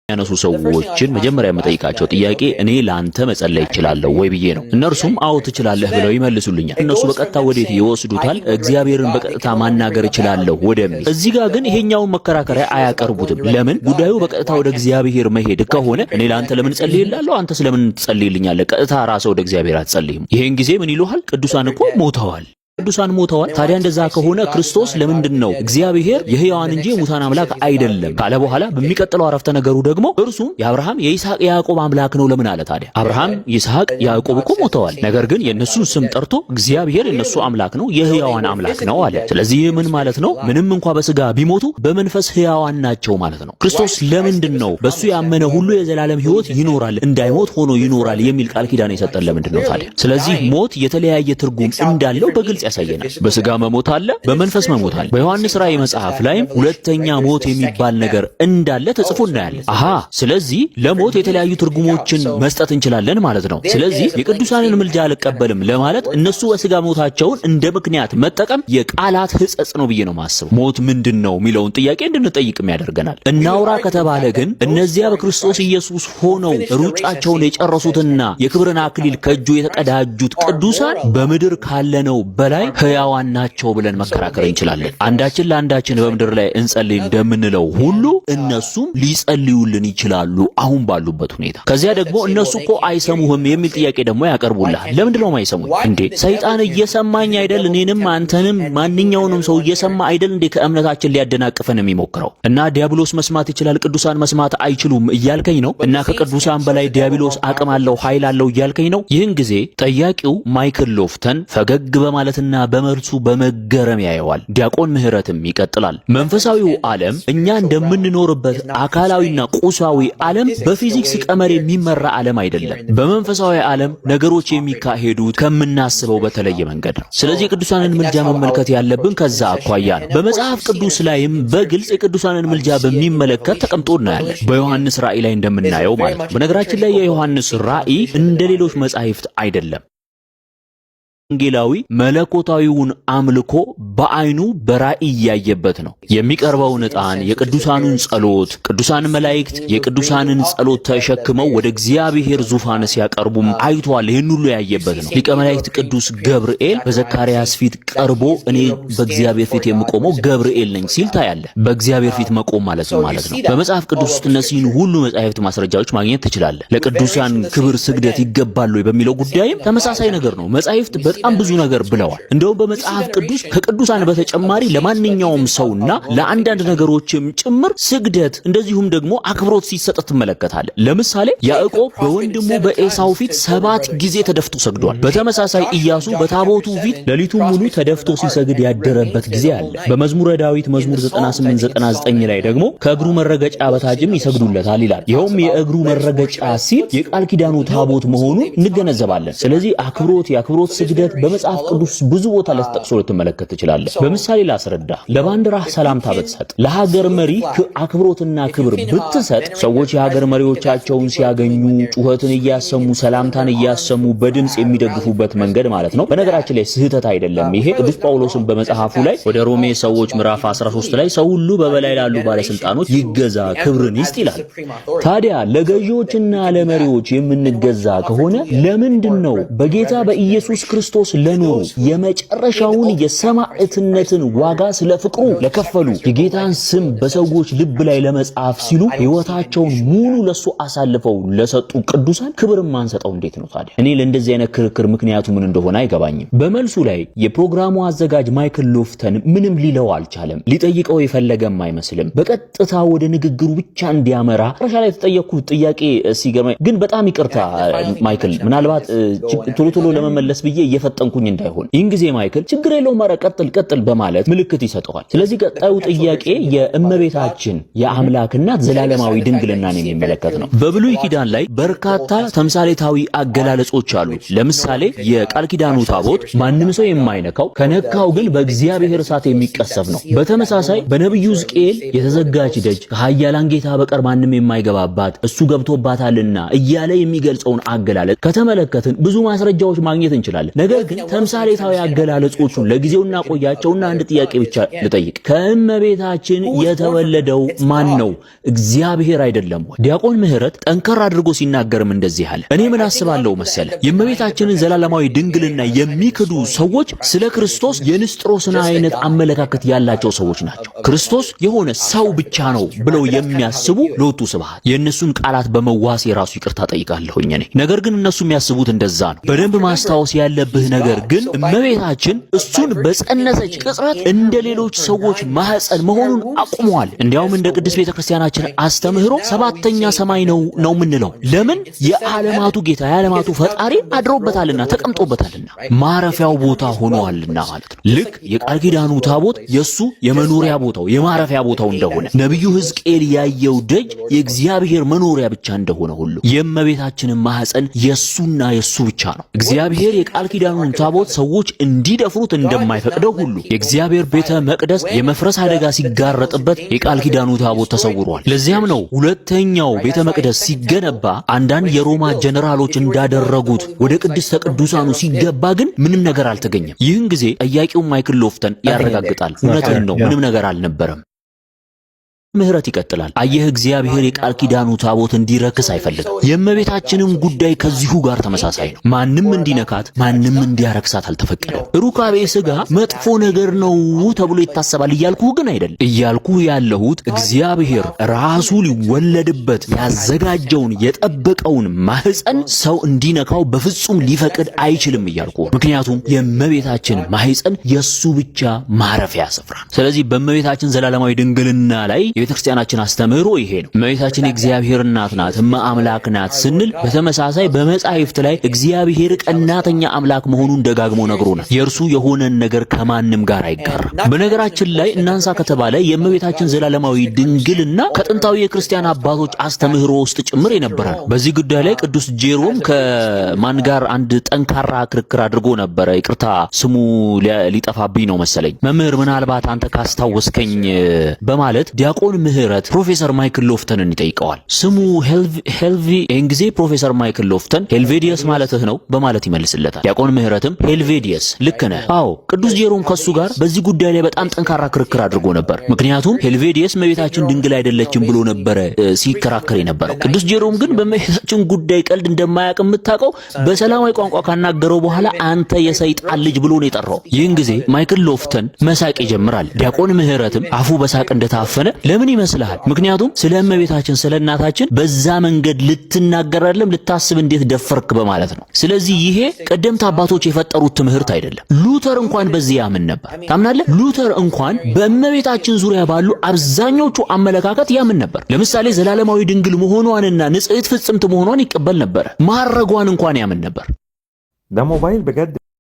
ያነሱ ሰዎችን መጀመሪያ የምጠይቃቸው ጥያቄ እኔ ላንተ መጸለይ እችላለሁ ወይ ብዬ ነው። እነርሱም አዎ ትችላለህ ብለው ይመልሱልኛል። እነሱ በቀጥታ ወዴት ይወስዱታል? እግዚአብሔርን በቀጥታ ማናገር እችላለሁ ወደሚል። እዚህ ጋር ግን ይሄኛውን መከራከሪያ አያቀርቡትም። ለምን? ጉዳዩ በቀጥታ ወደ እግዚአብሔር መሄድ ከሆነ እኔ ላንተ ለምን ጸልይልሃለሁ? አንተ ስለምን ትጸልይልኛለህ? ቀጥታ ራስህ ወደ እግዚአብሔር አትጸልይም? ይሄን ጊዜ ምን ይሉሃል? ቅዱሳን እኮ ሞተዋል። ቅዱሳን ሞተዋል። ታዲያ እንደዛ ከሆነ ክርስቶስ ለምንድነው እግዚአብሔር የሕያዋን እንጂ የሙታን አምላክ አይደለም ካለ በኋላ በሚቀጥለው አረፍተ ነገሩ ደግሞ እርሱም የአብርሃም የይስሐቅ የያዕቆብ አምላክ ነው ለምን አለ? ታዲያ አብርሃም ይስሐቅ ያዕቆብ እኮ ሞተዋል። ነገር ግን የነሱን ስም ጠርቶ እግዚአብሔር የነሱ አምላክ ነው የሕያዋን አምላክ ነው አለ። ስለዚህ ምን ማለት ነው? ምንም እንኳን በስጋ ቢሞቱ በመንፈስ ሕያዋን ናቸው ማለት ነው። ክርስቶስ ለምንድነው በሱ ያመነ ሁሉ የዘላለም ሕይወት ይኖራል እንዳይሞት ሆኖ ይኖራል የሚል ቃል ኪዳን የሰጠን ለምንድነው ታዲያ? ስለዚህ ሞት የተለያየ ትርጉም እንዳለው በግልጽ ያሳየናል። በስጋ መሞት አለ፣ በመንፈስ መሞት አለ። በዮሐንስ ራእይ መጽሐፍ ላይም ሁለተኛ ሞት የሚባል ነገር እንዳለ ተጽፎ እናያለን። ስለዚህ ለሞት የተለያዩ ትርጉሞችን መስጠት እንችላለን ማለት ነው። ስለዚህ የቅዱሳንን ምልጃ አልቀበልም ለማለት እነሱ በስጋ ሞታቸውን እንደ ምክንያት መጠቀም የቃላት ሕጸጽ ነው ብዬ ነው ማስበው። ሞት ምንድነው የሚለውን ጥያቄ እንድንጠይቅም ያደርገናል። እናውራ ከተባለ ግን እነዚያ በክርስቶስ ኢየሱስ ሆነው ሩጫቸውን የጨረሱትና የክብርን አክሊል ከእጁ የተቀዳጁት ቅዱሳን በምድር ካለነው በላይ ሕያዋን ናቸው ብለን መከራከር እንችላለን። አንዳችን ለአንዳችን በምድር ላይ እንጸልይ እንደምንለው ሁሉ እነሱም ሊጸልዩልን ይችላሉ አሁን ባሉበት ሁኔታ። ከዚያ ደግሞ እነሱ እኮ አይሰሙህም የሚል ጥያቄ ደግሞ ያቀርቡልሃል። ለምንድነው የማይሰሙኝ እንዴ? ሰይጣን እየሰማኝ አይደል? እኔንም አንተንም ማንኛውንም ሰው እየሰማ አይደል እንዴ ከእምነታችን ሊያደናቅፈን የሚሞክረው? እና ዲያብሎስ መስማት ይችላል ቅዱሳን መስማት አይችሉም እያልከኝ ነው? እና ከቅዱሳን በላይ ዲያብሎስ አቅም አለው ኃይል አለው እያልከኝ ነው? ይህን ጊዜ ጠያቂው ማይክል ሎፍተን ፈገግ በማለትና በመልሱ በመገረም ያየዋል። ዲያቆን ምህረትም ይቀጥላል። መንፈሳዊው ዓለም እኛ እንደምንኖርበት አካላዊና ቁሳዊ ዓለም በፊዚክስ ቀመር የሚመራ ዓለም አይደለም። በመንፈሳዊ ዓለም ነገሮች የሚካሄዱት ከምናስበው በተለየ መንገድ ነው። ስለዚህ የቅዱሳንን ምልጃ መመልከት ያለብን ከዛ አኳያ ነው። በመጽሐፍ ቅዱስ ላይም በግልጽ የቅዱሳንን ምልጃ በሚመለከት ተቀምጦ እናያለን። በዮሐንስ ራእይ ላይ እንደምናየው ማለት ነው። በነገራችን ላይ የዮሐንስ ራእይ እንደ ሌሎች መጻሕፍት አይደለም። ወንጌላዊ መለኮታዊውን አምልኮ በአይኑ በራእይ ያየበት ነው። የሚቀርበውን ዕጣን፣ የቅዱሳኑን ጸሎት፣ ቅዱሳን መላእክት የቅዱሳንን ጸሎት ተሸክመው ወደ እግዚአብሔር ዙፋን ሲያቀርቡም አይቷል። ይህን ሁሉ ያየበት ነው። ሊቀ መላእክት ቅዱስ ገብርኤል በዘካርያስ ፊት ቀርቦ እኔ በእግዚአብሔር ፊት የምቆመው ገብርኤል ነኝ ሲል ታያለህ። በእግዚአብሔር ፊት መቆም ማለት ነው። በመጽሐፍ ቅዱስ ውስጥ እነዚህን ሁሉ መጻሕፍት ማስረጃዎች ማግኘት ትችላለህ። ለቅዱሳን ክብር ስግደት ይገባል በሚለው ጉዳይም ተመሳሳይ ነገር ነው። መጻሕፍት በጣም ብዙ ነገር ብለዋል። እንደውም በመጽሐፍ ቅዱስ ከቅዱሳን በተጨማሪ ለማንኛውም ሰውና ለአንዳንድ ነገሮችም ጭምር ስግደት እንደዚሁም ደግሞ አክብሮት ሲሰጥ ትመለከታለህ። ለምሳሌ ያዕቆብ በወንድሙ በኤሳው ፊት 7 ጊዜ ተደፍቶ ሰግዷል። በተመሳሳይ ኢያሱ በታቦቱ ፊት ሌሊቱን ሙሉ ተደፍቶ ሲሰግድ ያደረበት ጊዜ አለ። በመዝሙረ ዳዊት መዝሙር 98-99 ላይ ደግሞ ከእግሩ መረገጫ በታችም ይሰግዱለታል ይላል። ይኸውም የእግሩ መረገጫ ሲል የቃል ኪዳኑ ታቦት መሆኑን እንገነዘባለን። ስለዚህ የአክብሮት ስግደት በመጽሐፍ ቅዱስ ብዙ ቦታ ላይ ተጠቅሶ ልትመለከት ትችላለህ። በምሳሌ ላስረዳ። ለባንዲራህ ሰላምታ ብትሰጥ፣ ለሀገር መሪ አክብሮትና ክብር ብትሰጥ፣ ሰዎች የሀገር መሪዎቻቸውን ሲያገኙ ጩኸትን እያሰሙ ሰላምታን እያሰሙ በድምጽ የሚደግፉበት መንገድ ማለት ነው። በነገራችን ላይ ስህተት አይደለም ይሄ። ቅዱስ ጳውሎስም በመጽሐፉ ላይ ወደ ሮሜ ሰዎች ምዕራፍ 13 ላይ ሰው ሁሉ በበላይ ላሉ ባለስልጣኖች ይገዛ ክብርን ይስጥ ይላል። ታዲያ ለገዢዎችና ለመሪዎች የምንገዛ ከሆነ ለምንድነው በጌታ በኢየሱስ ክርስቶስ ለኖሩ የመጨረሻውን የሰማዕትነትን ዋጋ ስለ ፍቅሩ ለከፈሉ የጌታን ስም በሰዎች ልብ ላይ ለመጻፍ ሲሉ ሕይወታቸውን ሙሉ ለሱ አሳልፈው ለሰጡ ቅዱሳን ክብር ማንሰጠው እንዴት ነው ታዲያ? እኔ ለእንደዚህ አይነት ክርክር ምክንያቱ ምን እንደሆነ አይገባኝም። በመልሱ ላይ የፕሮግራሙ አዘጋጅ ማይክል ሎፍተን ምንም ሊለው አልቻለም። ሊጠይቀው የፈለገም አይመስልም። በቀጥታ ወደ ንግግሩ ብቻ እንዲያመራ ራሻ ላይ የተጠየቅኩት ጥያቄ ሲገርመኝ ግን በጣም ይቅርታ ማይክል፣ ምናልባት ቶሎ ለመመለስ ብዬ እየፈጠንኩኝ እንዳይሆን። ይህን ጊዜ ማይክል ችግር የለውም ኧረ ቀጥል በማለት ምልክት ይሰጠዋል። ስለዚህ ቀጣዩ ጥያቄ የእመቤታችን የአምላክ እናት ዘላለማዊ ድንግልናን የሚመለከት ነው። በብሉይ ኪዳን ላይ በርካታ ተምሳሌታዊ አገላለጾች አሉ። ለምሳሌ የቃል ኪዳኑ ታቦት ማንም ሰው የማይነካው ከነካው ግን በእግዚአብሔር እሳት የሚቀሰፍ ነው። በተመሳሳይ በነብዩ ሕዝቅኤል የተዘጋች ደጅ ከኃያላን ጌታ በቀር ማንም የማይገባባት እሱ ገብቶባታልና እያለ የሚገልጸውን አገላለጽ ከተመለከትን ብዙ ማስረጃዎች ማግኘት እንችላለን። ነገር ነገር ግን ተምሳሌታዊ አገላለጾቹን ለጊዜው እናቆያቸውና አንድ ጥያቄ ብቻ ልጠይቅ። ከእመቤታችን የተወለደው ማን ነው? እግዚአብሔር አይደለም ወይ? ዲያቆን ምህረት ጠንከር አድርጎ ሲናገርም እንደዚህ አለ። እኔ ምን አስባለሁ መሰለ? የእመቤታችንን ዘላለማዊ ድንግልና የሚክዱ ሰዎች ስለ ክርስቶስ የንስጥሮስን አይነት አመለካከት ያላቸው ሰዎች ናቸው። ክርስቶስ የሆነ ሰው ብቻ ነው ብለው የሚያስቡ ሎቱ ስብሐት። የእነሱን ቃላት በመዋስ የራሱ ይቅርታ ጠይቃለሁኝ እኔ። ነገር ግን እነሱ የሚያስቡት እንደዛ ነው። በደንብ ማስታወስ ያለብህ ነገር ግን እመቤታችን እሱን በጸነሰች ቅጽበት እንደ ሌሎች ሰዎች ማህፀን መሆኑን አቁመዋል። እንዲያውም እንደ ቅድስት ቤተክርስቲያናችን አስተምህሮ ሰባተኛ ሰማይ ነው የምንለው። ለምን? የዓለማቱ ጌታ የዓለማቱ ፈጣሪ አድሮበታልና ተቀምጦበታልና ማረፊያው ቦታ ሆኗልና ማለት ነው። ልክ የቃል ኪዳኑ ታቦት የሱ የመኖሪያ ቦታው የማረፊያ ቦታው እንደሆነ ነብዩ ሕዝቅኤል ያየው ደጅ የእግዚአብሔር መኖሪያ ብቻ እንደሆነ ሁሉ የእመቤታችንን ማህፀን የሱና የሱ ብቻ ነው። እግዚአብሔር የቃል ኪዳኑን ታቦት ሰዎች እንዲደፍሩት እንደማይፈቅደው ሁሉ የእግዚአብሔር ቤተ መቅደስ የመፍረስ አደጋ ሲጋረጥበት የቃል ኪዳኑ ታቦት ተሰውሯል። ለዚያም ነው ሁለተኛው ቤተ መቅደስ ሲገነባ አንዳንድ የሮማ ጀነራሎች እንዳደረጉት ወደ ቅድስተ ቅዱሳኑ ሲገባ ግን ምንም ነገር አልተገኘም። ይህን ጊዜ ጠያቂው ማይክል ሎፍተን ያረጋግጣል። እውነትን ነው፣ ምንም ነገር አልነበረም። ምህረት ይቀጥላል። አየህ እግዚአብሔር የቃል ኪዳኑ ታቦት እንዲረክስ አይፈልግም። የእመቤታችንን ጉዳይ ከዚሁ ጋር ተመሳሳይ ነው። ማንም እንዲነካት ማንም እንዲያረክሳት አልተፈቀደም። ሩካቤ ሥጋ መጥፎ ነገር ነው ተብሎ ይታሰባል እያልኩህ ግን አይደለም። እያልኩህ ያለሁት እግዚአብሔር ራሱ ሊወለድበት ያዘጋጀውን የጠበቀውን ማህፀን ሰው እንዲነካው በፍጹም ሊፈቅድ አይችልም እያልኩህ። ምክንያቱም የእመቤታችን ማህፀን የሱ ብቻ ማረፊያ ስፍራ። ስለዚህ በእመቤታችን ዘላለማዊ ድንግልና ላይ የቤተክርስቲያናችን አስተምህሮ ይሄ ነው። እመቤታችን የእግዚአብሔር እናት ናት፣ እመ አምላክ ናት ስንል በተመሳሳይ በመጻሕፍት ላይ እግዚአብሔር ቀናተኛ አምላክ መሆኑን ደጋግሞ ነግሮናል። የእርሱ የሆነን ነገር ከማንም ጋር አይጋራም። በነገራችን ላይ እናንሳ ከተባለ የእመቤታችን ዘላለማዊ ድንግልና ከጥንታዊ የክርስቲያን አባቶች አስተምህሮ ውስጥ ጭምር የነበረ ነው። በዚህ ጉዳይ ላይ ቅዱስ ጄሮም ከማን ጋር አንድ ጠንካራ ክርክር አድርጎ ነበረ። ይቅርታ ስሙ ሊጠፋብኝ ነው መሰለኝ። መምህር ምናልባት አንተ ካስታወስከኝ በማለት ዲያቆን ምህረት ፕሮፌሰር ማይክል ሎፍተንን ይጠይቀዋል። ስሙ ሄልቪ እንግዜ ፕሮፌሰር ማይክል ሎፍተን ሄልቬዲየስ ማለትህ ነው በማለት ይመልስለታል። ዲያቆን ምህረትም ሄልቬዲየስ ልክ ነህ። አዎ ቅዱስ ጄሮም ከሱ ጋር በዚህ ጉዳይ ላይ በጣም ጠንካራ ክርክር አድርጎ ነበር። ምክንያቱም ሄልቬዲየስ እመቤታችን ድንግል አይደለችም ብሎ ነበረ ሲከራከር የነበረው። ቅዱስ ጄሮም ግን በእመቤታችን ጉዳይ ቀልድ እንደማያውቅ የምታውቀው በሰላማዊ ቋንቋ ካናገረው በኋላ አንተ የሰይጣን ልጅ ብሎ ነው የጠራው። ይህን ጊዜ ማይክል ሎፍተን መሳቅ ይጀምራል። ዲያቆን ምህረትም አፉ በሳቅ እንደታፈነ ለምን ይመስልሃል? ምክንያቱም ስለ እመቤታችን ስለ እናታችን በዛ መንገድ ልትናገር አይደለም ልታስብ እንዴት ደፈርክ በማለት ነው። ስለዚህ ይሄ ቀደምት አባቶች የፈጠሩት ትምህርት አይደለም። ሉተር እንኳን በዚህ ያምን ነበር። ታምናለህ? ሉተር እንኳን በእመቤታችን ዙሪያ ባሉ አብዛኞቹ አመለካከት ያምን ነበር። ለምሳሌ ዘላለማዊ ድንግል መሆኗንና ንጽሕት ፍጽምት መሆኗን ይቀበል ነበር። ማረጓን እንኳን ያምን ነበር። ده موبايل بجد